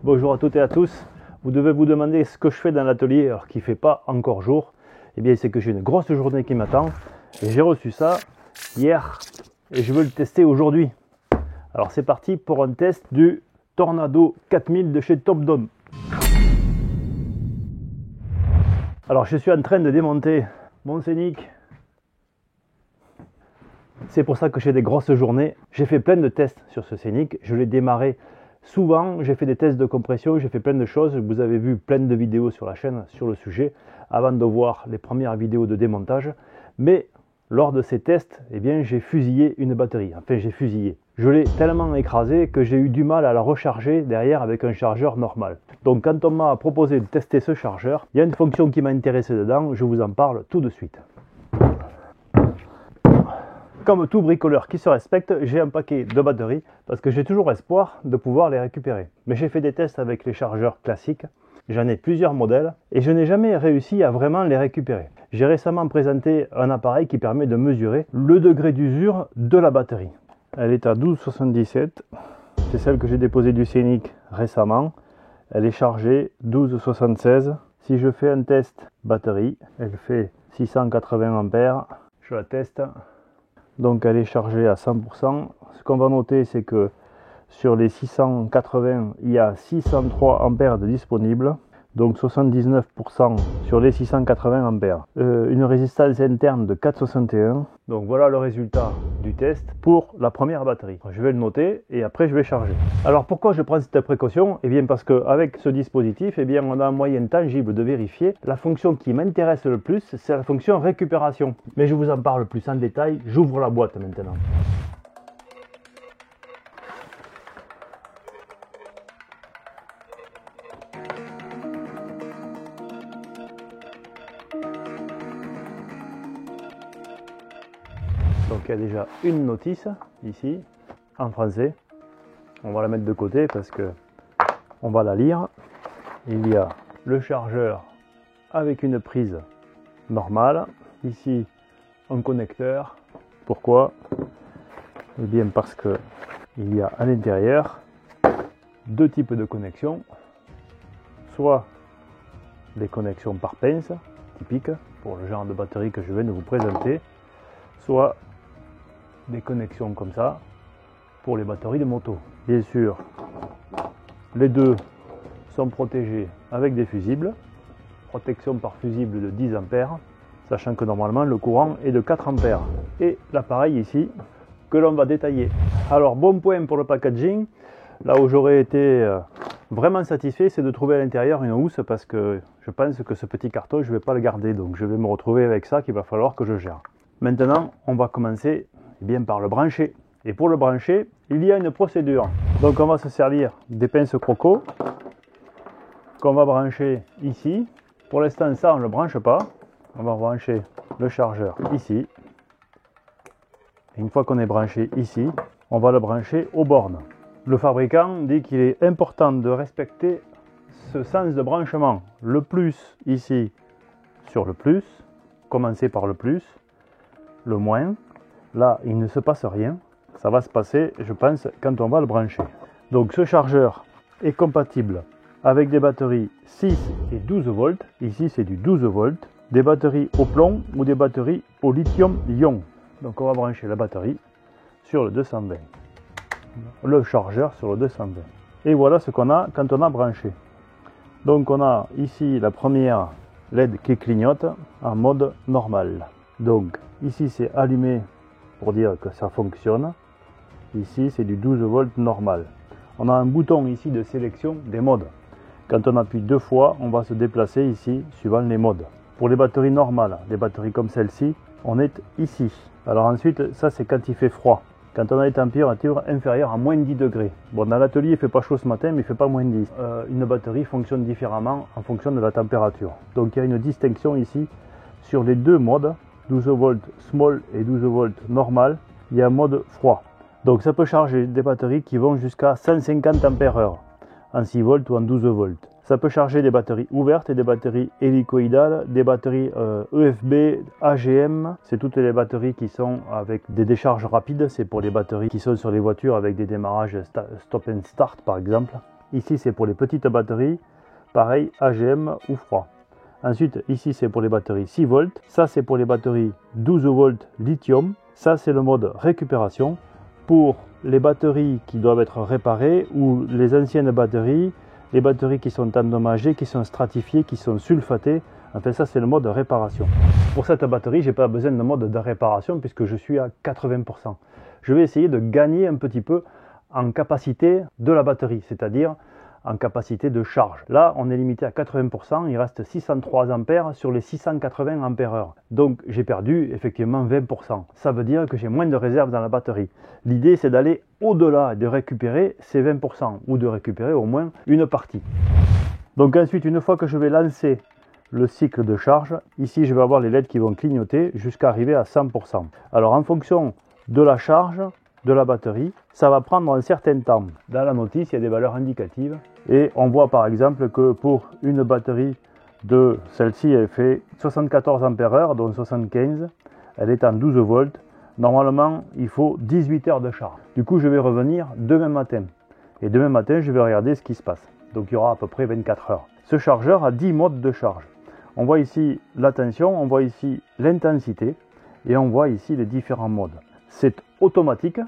Bonjour à toutes et à tous. Vous devez vous demander ce que je fais dans l'atelier alors qu'il ne fait pas encore jour. Eh bien c'est que j'ai une grosse journée qui m'attend et j'ai reçu ça hier et je veux le tester aujourd'hui. Alors c'est parti pour un test du Tornado 4000 de chez Topdome. Alors je suis en train de démonter mon Scénic. C'est pour ça que j'ai des grosses journées. J'ai fait plein de tests sur ce Scénic. Je l'ai démarré souvent. J'ai fait des tests de compression. J'ai fait plein de choses. Vous avez vu plein de vidéos sur la chaîne sur le sujet avant de voir les premières vidéos de démontage. Mais lors de ces tests, eh bien, j'ai fusillé une batterie. Enfin, j'ai fusillé. Je l'ai tellement écrasé que j'ai eu du mal à la recharger derrière avec un chargeur normal. Donc quand on m'a proposé de tester ce chargeur, il y a une fonction qui m'a intéressé dedans. Je vous en parle tout de suite. Comme tout bricoleur qui se respecte, j'ai un paquet de batteries parce que j'ai toujours espoir de pouvoir les récupérer. Mais j'ai fait des tests avec les chargeurs classiques, j'en ai plusieurs modèles et je n'ai jamais réussi à vraiment les récupérer. J'ai récemment présenté un appareil qui permet de mesurer le degré d'usure de la batterie. Elle est à 12,77, c'est celle que j'ai déposée du Scénic récemment. Elle est chargée 12,76. Si je fais un test batterie, elle fait 680 ampères. Je la teste. Donc elle est chargée à 100%. Ce qu'on va noter, c'est que sur les 680, il y a 603 ampères de disponibles. Donc 79% sur les 680 ampères. Une résistance interne de 4,61. Donc voilà le résultat du test pour la première batterie. Je vais le noter et après je vais charger. Alors pourquoi je prends cette précaution? Eh bien parce qu'avec ce dispositif, eh bien on a un moyen tangible de vérifier. La fonction qui m'intéresse le plus, c'est la fonction récupération. Mais je vous en parle plus en détail. J'ouvre la boîte maintenant. Donc il y a déjà une notice ici en français. On va la mettre de côté parce que on va la lire. Il y a le chargeur avec une prise normale. Ici un connecteur. Pourquoi? Eh bien parce que il y a à l'intérieur deux types de connexions. Soit des connexions par pince, typiques pour le genre de batterie que je viens de vous présenter. Soit des connexions comme ça pour les batteries de moto. Bien sûr, les deux sont protégés avec des fusibles. Protection par fusible de 10 ampères, sachant que normalement le courant est de 4 ampères. Et l'appareil ici que l'on va détailler. Alors bon point pour le packaging. Là où j'aurais été vraiment satisfait, c'est de trouver à l'intérieur une housse parce que je pense que ce petit carton, je ne vais pas le garder. Donc je vais me retrouver avec ça qu'il va falloir que je gère. Maintenant, on va commencer bien par le brancher. Et pour le brancher, il y a une procédure. Donc on va se servir des pinces croco qu'on va brancher ici. Pour l'instant, ça, on ne le branche pas. On va brancher le chargeur ici. Et une fois qu'on est branché ici, on va le brancher aux bornes. Le fabricant dit qu'il est important de respecter ce sens de branchement. Le plus ici sur le plus, commencer par le plus. Le moins, là il ne se passe rien, ça va se passer je pense quand on va le brancher. Donc ce chargeur est compatible avec des batteries 6 et 12 volts, ici c'est du 12 volts, des batteries au plomb ou des batteries au lithium-ion. Donc on va brancher la batterie sur le 220, le chargeur sur le 220. Et voilà ce qu'on a quand on a branché. Donc on a ici la première LED qui clignote en mode normal. Donc ici c'est allumé pour dire que ça fonctionne. Ici c'est du 12 volts normal. On a un bouton ici de sélection des modes. Quand on appuie deux fois, on va se déplacer ici suivant les modes. Pour les batteries normales, des batteries comme celle-ci, on est ici. Alors ensuite, ça c'est quand il fait froid. Quand on a des températures inférieures à moins 10 degrés. Bon, dans l'atelier il ne fait pas chaud ce matin, mais il ne fait pas moins 10. Une batterie fonctionne différemment en fonction de la température. Donc il y a une distinction ici sur les deux modes. 12 volts small et 12 volts normal, il y a un mode froid. Donc ça peut charger des batteries qui vont jusqu'à 150 ampères-heure en 6 volts ou en 12 volts. Ça peut charger des batteries ouvertes et des batteries hélicoïdales, des batteries EFB, AGM. C'est toutes les batteries qui sont avec des décharges rapides. C'est pour les batteries qui sont sur les voitures avec des démarrages stop and start par exemple. Ici, c'est pour les petites batteries. Pareil, AGM ou froid. Ensuite, ici, c'est pour les batteries 6 volts. Ça, c'est pour les batteries 12 volts lithium. Ça, c'est le mode récupération. Pour les batteries qui doivent être réparées ou les anciennes batteries, les batteries qui sont endommagées, qui sont stratifiées, qui sont sulfatées. Enfin, ça, c'est le mode réparation. Pour cette batterie, je n'ai pas besoin de mode de réparation puisque je suis à 80%. Je vais essayer de gagner un petit peu en capacité de la batterie, c'est-à-dire en capacité de charge. Là, on est limité à 80%, il reste 603 ampères sur les 680 ampères-heure. Donc, j'ai perdu effectivement 20%. Ça veut dire que j'ai moins de réserve dans la batterie. L'idée, c'est d'aller au-delà et de récupérer ces 20% ou de récupérer au moins une partie. Donc ensuite, une fois que je vais lancer le cycle de charge, ici, je vais avoir les LED qui vont clignoter jusqu'à arriver à 100%. Alors, en fonction de la charge de la batterie, ça va prendre un certain temps. Dans la notice, il y a des valeurs indicatives et on voit par exemple que pour une batterie de celle-ci, elle fait 74 ampères-heure, dont 75, elle est en 12 volts. Normalement, il faut 18 heures de charge. Du coup, je vais revenir demain matin. Et demain matin, je vais regarder ce qui se passe. Donc, il y aura à peu près 24 heures. Ce chargeur a 10 modes de charge. On voit ici la tension, on voit ici l'intensité et on voit ici les différents modes. C'est automatique.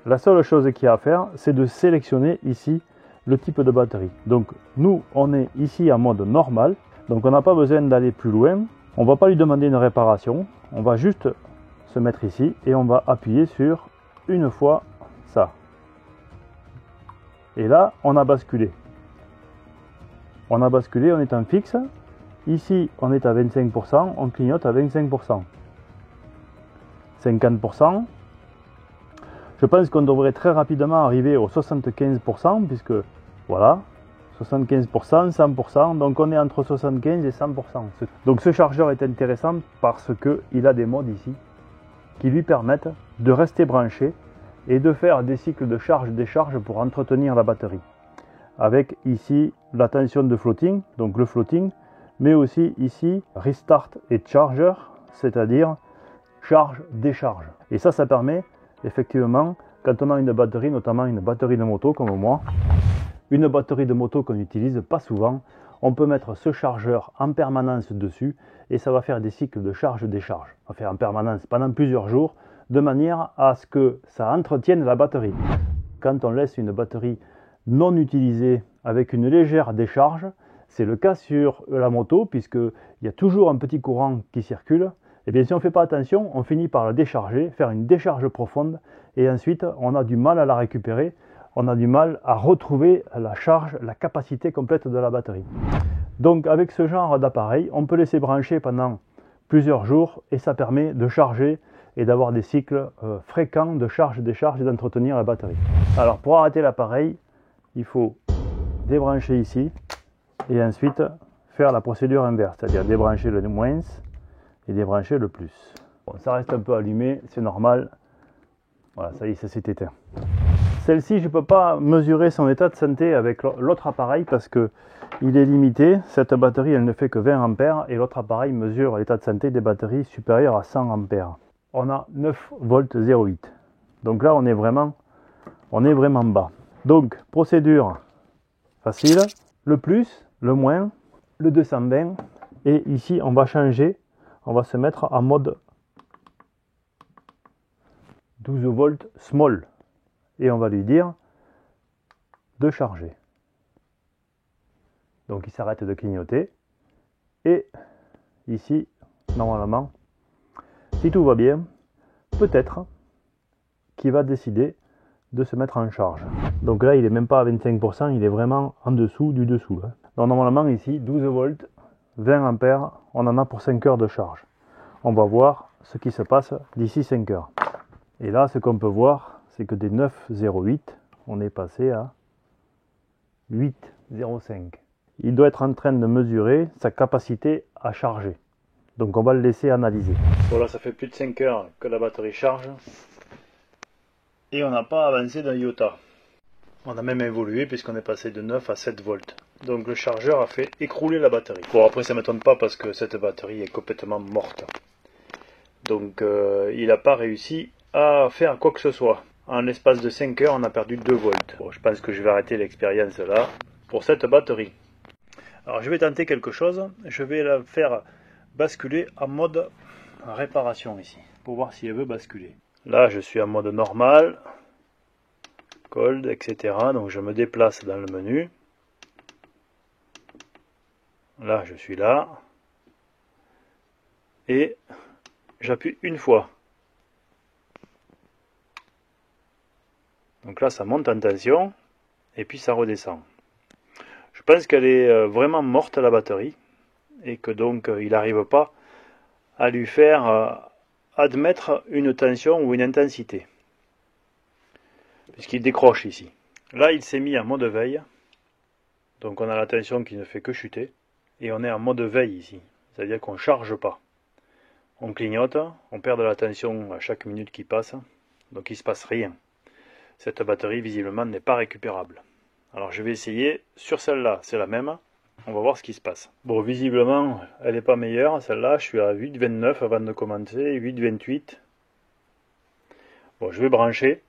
La seule chose qu'il y a à faire, c'est de sélectionner ici le type de batterie. Donc nous, on est ici en mode normal. Donc on n'a pas besoin d'aller plus loin. On ne va pas lui demander une réparation. On va juste se mettre ici et on va appuyer sur une fois ça. Et là, on a basculé. On a basculé, on est en fixe. Ici, on est à 25%, on clignote à 25%. 50%. Je pense qu'on devrait très rapidement arriver au 75%, puisque voilà, 75%, 100%, donc on est entre 75 et 100%. Donc ce chargeur est intéressant parce qu'il a des modes ici qui lui permettent de rester branché et de faire des cycles de charge-décharge pour entretenir la batterie. Avec ici la tension de floating, donc le floating, mais aussi ici restart et charger, c'est-à-dire charge-décharge. Et ça permet effectivement, quand on a une batterie, notamment une batterie de moto comme moi, une batterie de moto qu'on n'utilise pas souvent, on peut mettre ce chargeur en permanence dessus et ça va faire des cycles de charge-décharge. On va faire en permanence pendant plusieurs jours de manière à ce que ça entretienne la batterie. Quand on laisse une batterie non utilisée avec une légère décharge, c'est le cas sur la moto puisqu'il y a toujours un petit courant qui circule. Et bien si on ne fait pas attention, on finit par la décharger, faire une décharge profonde et ensuite on a du mal à la récupérer, on a du mal à retrouver la charge, la capacité complète de la batterie. Donc avec ce genre d'appareil, on peut laisser brancher pendant plusieurs jours et ça permet de charger et d'avoir des cycles fréquents de charge-décharge et d'entretenir la batterie. Alors pour arrêter l'appareil, il faut débrancher ici et ensuite faire la procédure inverse, c'est-à-dire débrancher le moins et débrancher le plus. Bon, ça reste un peu allumé, c'est normal. Voilà, ça y est, ça s'est éteint. Celle-ci, je ne peux pas mesurer son état de santé avec l'autre appareil parce que il est limité. Cette batterie, elle ne fait que 20 ampères et l'autre appareil mesure l'état de santé des batteries supérieures à 100 ampères. On a 9 volts 0,8. Donc là, on est vraiment bas. Donc, procédure facile, le plus, le moins, le 220 et ici, on va changer. On va se mettre en mode 12 volts small et on va lui dire de charger. Donc il s'arrête de clignoter et ici normalement si tout va bien peut-être qu'il va décider de se mettre en charge. Donc là il est même pas à 25%, il est vraiment en dessous du dessous. Donc normalement ici 12 volts 20 ampères, on en a pour 5 heures de charge. On va voir ce qui se passe d'ici 5 heures. Et là, ce qu'on peut voir, c'est que des 9,08, on est passé à 8,05. Il doit être en train de mesurer sa capacité à charger. Donc on va le laisser analyser. Voilà, ça fait plus de 5 heures que la batterie charge. Et on n'a pas avancé d'un iota. On a même évolué puisqu'on est passé de 9 à 7 volts. Donc le chargeur a fait écrouler la batterie. Bon après ça ne m'étonne pas parce que cette batterie est complètement morte. Donc il n'a pas réussi à faire quoi que ce soit. En l'espace de 5 heures on a perdu 2 volts. Bon, je pense que je vais arrêter l'expérience là. pour cette batterie. Alors je vais tenter quelque chose, je vais la faire basculer en mode réparation ici, pour voir si elle veut basculer. Là je suis en mode normal, cold, etc. Donc je me déplace dans le menu. Là je suis là. Et j'appuie une fois. Donc là ça monte en tension et puis ça redescend. Je pense qu'elle est vraiment morte la batterie et que donc il n'arrive pas à lui faire admettre une tension ou une intensité. Puisqu'il décroche ici. Là il s'est mis en mode veille. Donc on a la tension qui ne fait que chuter. Et on est en mode veille ici. C'est-à-dire qu'on ne charge pas. On clignote, on perd de la tension à chaque minute qui passe, donc il ne se passe rien. Cette batterie visiblement n'est pas récupérable. Alors je vais essayer, sur celle-là c'est la même, on va voir ce qui se passe. Bon visiblement elle n'est pas meilleure, celle-là je suis à 8,29 avant de commencer, 8,28. Bon je vais brancher.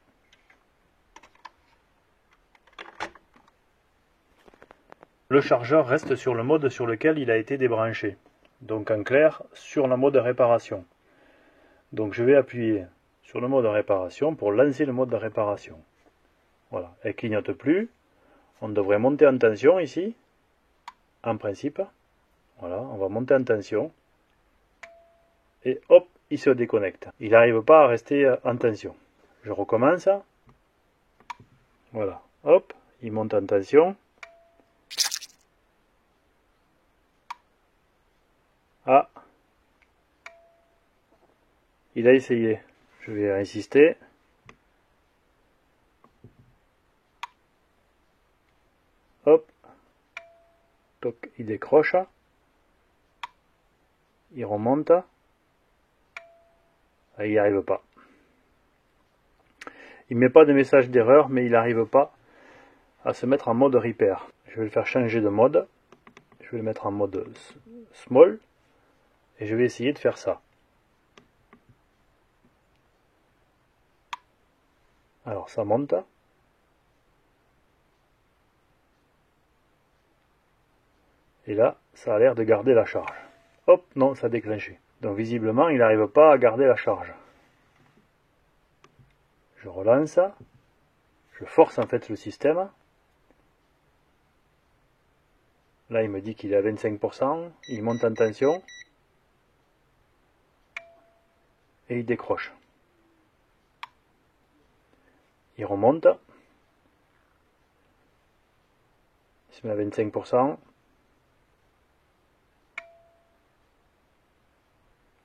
Le chargeur reste sur le mode sur lequel il a été débranché. Donc en clair, sur le mode réparation. Donc je vais appuyer sur le mode réparation pour lancer le mode de réparation. Voilà, elle ne clignote plus. On devrait monter en tension ici, en principe. Voilà, on va monter en tension. Et hop, il se déconnecte. Il n'arrive pas à rester en tension. Je recommence. Voilà, hop, il monte en tension. Ah, il a essayé. Je vais insister. Hop. Toc, il décroche. Il remonte. Ah, il n'y arrive pas. Il ne met pas de message d'erreur, mais il n'arrive pas à se mettre en mode repair. Je vais le faire changer de mode. Je vais le mettre en mode small. Et je vais essayer de faire ça. Alors ça monte. Et là, ça a l'air de garder la charge. Hop, non, ça a déclenché. Donc visiblement, il n'arrive pas à garder la charge. Je relance. Je force en fait le système. Là, il me dit qu'il est à 25%. Il monte en tension. Et il décroche. Il remonte. Il se met à 25%.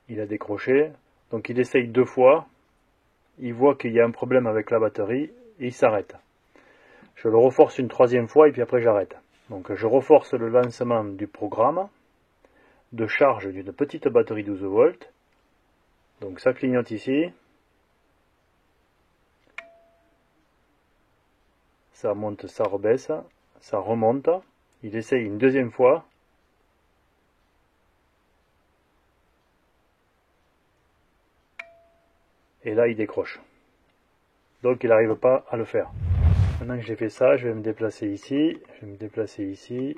Il a décroché. Donc il essaye 2 fois. Il voit qu'il y a un problème avec la batterie. Et il s'arrête. Je le reforce une 3e fois et puis après j'arrête. Donc je reforce le lancement du programme de charge d'une petite batterie 12 volts. Donc ça clignote ici. Ça monte, ça rebaisse. Ça remonte. Il essaye une 2e fois. Et là il décroche. Donc il n'arrive pas à le faire. Maintenant que j'ai fait ça, je vais me déplacer ici. Je vais me déplacer ici.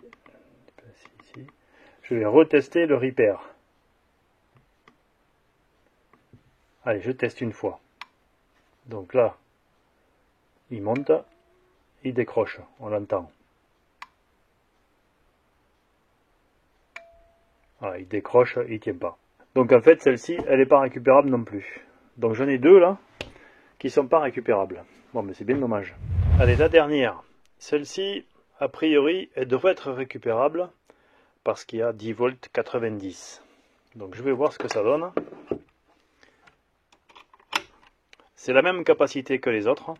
Je vais retester le repair. Allez, je teste une fois. Donc là, il monte, il décroche, on l'entend. Voilà, il décroche, il ne tient pas. Donc en fait, celle-ci, elle n'est pas récupérable non plus. Donc j'en ai 2 là, qui ne sont pas récupérables. Bon, mais c'est bien dommage. Allez, la dernière. Celle-ci, a priori, elle devrait être récupérable, parce qu'il y a 10 volts 90. Donc je vais voir ce que ça donne. C'est la même capacité que les autres,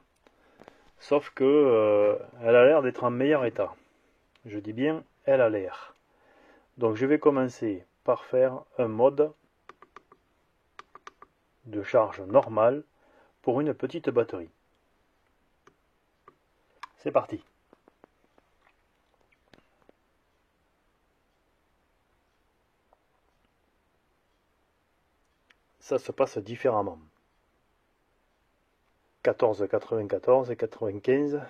sauf que elle a l'air d'être en meilleur état. Je dis bien, elle a l'air. Donc je vais commencer par faire un mode de charge normale pour une petite batterie. C'est parti. Ça se passe différemment. 14, 94 et 95.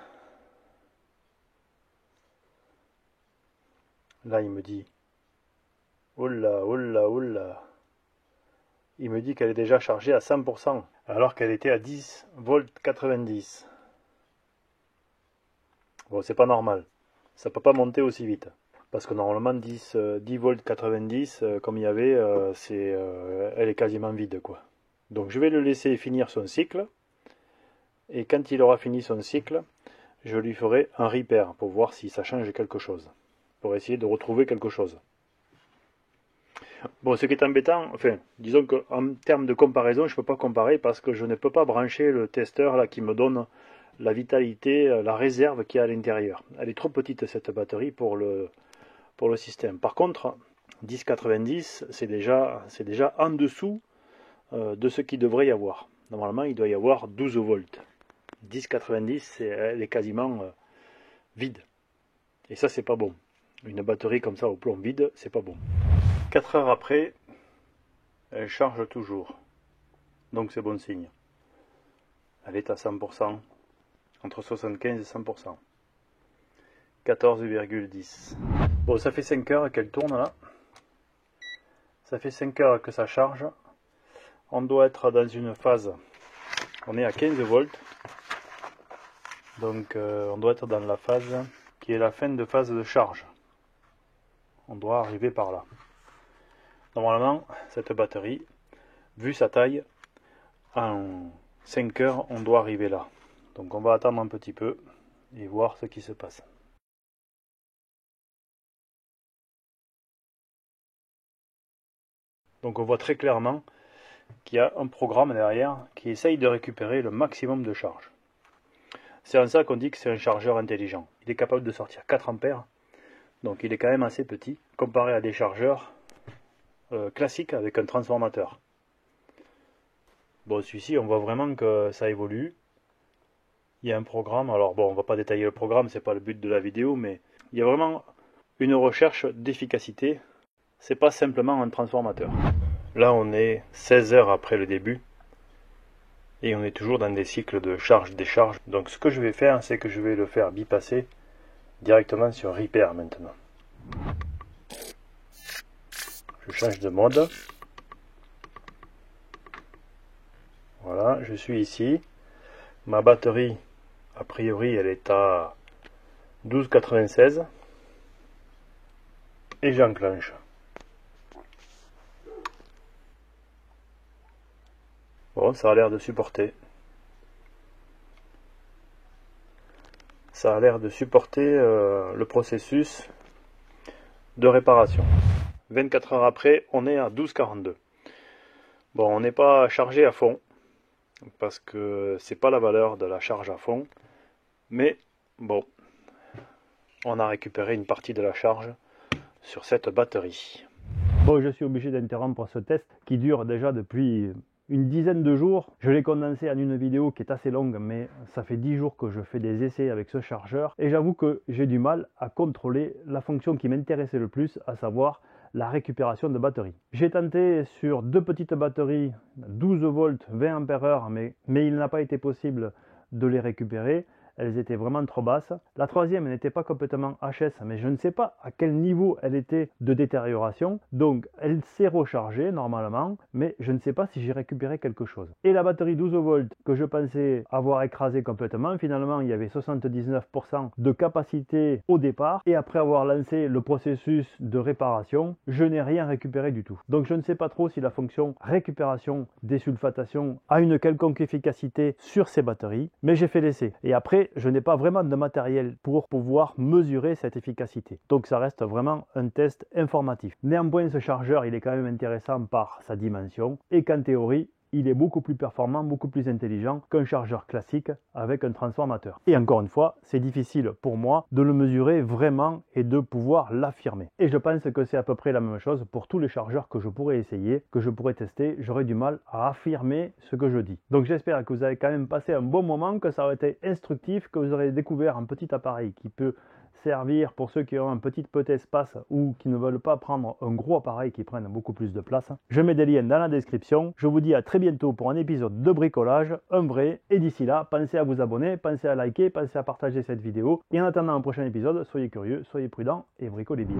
Là, il me dit, oula, oula, oula. Il me dit qu'elle est déjà chargée à 100%, alors qu'elle était à 10 volts 90. Bon, c'est pas normal. Ça peut pas monter aussi vite. Parce que normalement, 10 volts 90, comme il y avait, elle est quasiment vide, quoi. Donc je vais le laisser finir son cycle. Et quand il aura fini son cycle, je lui ferai un repair pour voir si ça change quelque chose. Pour essayer de retrouver quelque chose. Bon, ce qui est embêtant, enfin, disons qu'en termes de comparaison, je ne peux pas comparer parce que je ne peux pas brancher le testeur là qui me donne la vitalité, la réserve qu'il y a à l'intérieur. Elle est trop petite cette batterie pour le système. Par contre, 1090, c'est déjà en dessous de ce qu'il devrait y avoir. Normalement, il doit y avoir 12 volts. 1090, elle est quasiment vide. Et ça, c'est pas bon. Une batterie comme ça au plomb vide, c'est pas bon. 4 heures après, elle charge toujours. Donc c'est bon signe. Elle est à 100%, entre 75 et 100%. 14,10. Bon, ça fait 5 heures qu'elle tourne là. Ça fait 5 heures que ça charge. On doit être dans une phase, on est à 15 volts. Donc on doit être dans la phase qui est la fin de phase de charge. On doit arriver par là. Normalement, cette batterie, vu sa taille, en 5 heures, on doit arriver là. Donc on va attendre un petit peu et voir ce qui se passe. Donc on voit très clairement qu'il y a un programme derrière qui essaye de récupérer le maximum de charge. C'est en ça qu'on dit que c'est un chargeur intelligent. Il est capable de sortir 4 ampères, donc il est quand même assez petit comparé à des chargeurs classiques avec un transformateur. Bon, celui-ci, on voit vraiment que ça évolue. Il y a un programme, alors bon, on va pas détailler le programme, c'est pas le but de la vidéo, mais il y a vraiment une recherche d'efficacité. C'est pas simplement un transformateur. Là, on est 16 heures après le début. Et on est toujours dans des cycles de charge-décharge. Donc ce que je vais faire, c'est que je vais le faire bypasser directement sur Repair maintenant. Je change de mode. Voilà, je suis ici. Ma batterie, a priori, elle est à 12,96. Et j'enclenche. Bon, ça a l'air de supporter. Ça a l'air de supporter le processus de réparation. 24 heures après, on est à 12,42. Bon, on n'est pas chargé à fond, parce que c'est pas la valeur de la charge à fond, mais bon, on a récupéré une partie de la charge sur cette batterie. Bon, je suis obligé d'interrompre ce test qui dure déjà depuis une dizaine de jours. Je l'ai condensé en une vidéo qui est assez longue, mais ça fait 10 jours que je fais des essais avec ce chargeur et j'avoue que j'ai du mal à contrôler la fonction qui m'intéressait le plus, à savoir la récupération de batterie. J'ai tenté sur 2 petites batteries 12 volts 20 ampères heure, mais il n'a pas été possible de les récupérer. Elles étaient vraiment trop basses. La troisième n'était pas complètement HS, mais je ne sais pas à quel niveau elle était de détérioration. Donc elle s'est rechargée normalement, mais je ne sais pas si j'ai récupéré quelque chose. Et la batterie 12 volts que je pensais avoir écrasée complètement, finalement il y avait 79% de capacité au départ. Et après avoir lancé le processus de réparation, je n'ai rien récupéré du tout. Donc je ne sais pas trop si la fonction récupération désulfatation a une quelconque efficacité sur ces batteries, mais j'ai fait l'essai. Et après, je n'ai pas vraiment de matériel pour pouvoir mesurer cette efficacité. Donc ça reste vraiment un test informatif. Néanmoins, ce chargeur, il est quand même intéressant par sa dimension et qu'en théorie, il est beaucoup plus performant, beaucoup plus intelligent qu'un chargeur classique avec un transformateur. Et encore une fois, c'est difficile pour moi de le mesurer vraiment et de pouvoir l'affirmer. Et je pense que c'est à peu près la même chose pour tous les chargeurs que je pourrais essayer, que je pourrais tester. J'aurais du mal à affirmer ce que je dis. Donc j'espère que vous avez quand même passé un bon moment, que ça aurait été instructif, que vous aurez découvert un petit appareil qui peut servir pour ceux qui ont un petit espace ou qui ne veulent pas prendre un gros appareil qui prenne beaucoup plus de place. Je mets des liens dans la description. Je vous dis à très bientôt pour un épisode de bricolage, un vrai. Et d'ici là, pensez à vous abonner, pensez à liker, pensez à partager cette vidéo. Et en attendant un prochain épisode, soyez curieux, soyez prudents et bricolez bien.